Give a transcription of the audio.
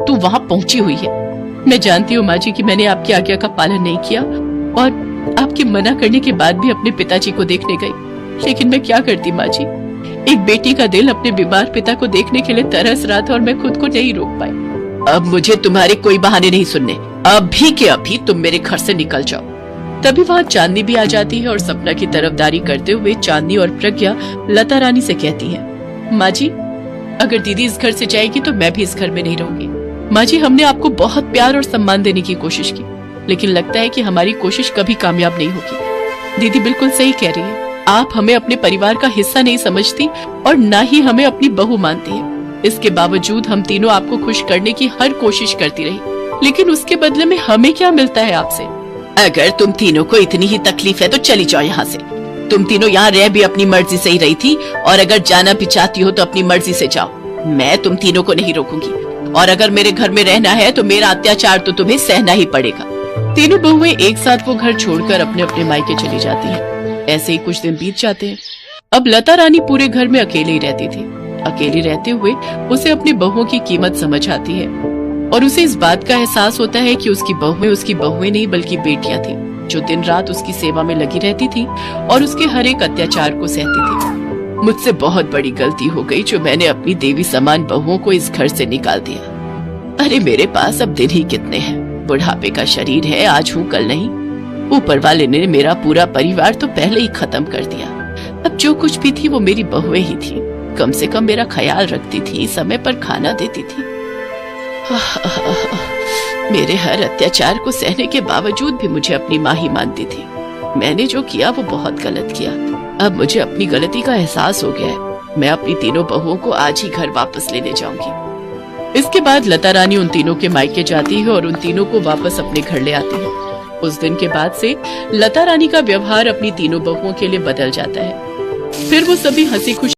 तू वहाँ पहुंची हुई है। मैं जानती हूँ माँ जी कि मैंने आपकी आज्ञा का पालन नहीं किया और आपके मना करने के बाद भी अपने पिताजी को देखने गई, लेकिन मैं क्या करती माँ जी। एक बेटी का दिल अपने बीमार पिता को देखने के लिए तरस रहा था और मैं खुद को नहीं रोक पाई। अब मुझे तुम्हारे कोई बहाने नहीं सुनने, अभी के अभी तुम मेरे घर से निकल जाओ। तभी वहाँ चांदनी भी आ जाती है और सपना की तरफदारी करते हुए चांदनी और प्रज्ञा लता रानी से कहती है, माँ जी अगर दीदी इस घर से जाएगी तो मैं भी इस घर में नहीं रहूंगी। माँ जी हमने आपको बहुत प्यार और सम्मान देने की कोशिश की, लेकिन लगता है कि हमारी कोशिश कभी कामयाब नहीं होगी। दीदी बिल्कुल सही कह रही है, आप हमें अपने परिवार का हिस्सा नहीं समझती और न ही हमें अपनी बहू मानती है। इसके बावजूद हम तीनों आपको खुश करने की हर कोशिश करती रही, लेकिन उसके बदले में हमें क्या मिलता है आपसे। अगर तुम तीनों को इतनी ही तकलीफ है तो चली जाओ यहाँ से। तुम तीनों यहाँ रह भी अपनी मर्जी से ही रही थी और अगर जाना भी चाहती हो तो अपनी मर्जी से जाओ। मैं तुम तीनों को नहीं रोकूंगी और अगर मेरे घर में रहना है तो मेरा अत्याचार तो तुम्हें सहना ही पड़ेगा। तीनों बहुएं एक साथ वो घर छोड़कर अपने अपने मायके चली जाती हैं। ऐसे ही कुछ दिन बीत जाते हैं। अब लता रानी पूरे घर में अकेली ही रहती थी। अकेली रहते हुए उसे अपनी बहुओं की कीमत समझ आती है और उसे इस बात का एहसास होता है कि उसकी बहुएं नहीं बल्कि बेटियां थी, जो दिन रात उसकी सेवा में लगी रहती थी और उसके हर एक अत्याचार को सहती थी। मुझसे बहुत बड़ी गलती हो गई जो मैंने अपनी देवी समान बहुओं को इस घर से निकाल दिया। अरे मेरे पास अब दिन ही कितने हैं, बुढ़ापे का शरीर है, आज हूँ कल नहीं। ऊपर वाले ने मेरा पूरा परिवार तो पहले ही खत्म कर दिया। अब जो कुछ भी थी वो मेरी बहुएं ही थी। कम से कम मेरा ख्याल रखती थी, समय पर खाना देती थी। मेरे हर अत्याचार को सहने के बावजूद भी मुझे अपनी माँ ही मानती थी। मैंने जो किया वो बहुत गलत किया। अब मुझे अपनी गलती का एहसास हो गया है। मैं अपनी तीनों बहुओं को आज ही घर वापस लेने जाऊंगी। इसके बाद लता रानी उन तीनों के मायके जाती है और उन तीनों को वापस अपने घर ले आती है। उस दिन के बाद से लता रानी का व्यवहार अपनी तीनों बहुओं के लिए बदल जाता है। फिर वो सभी हंसी खुशी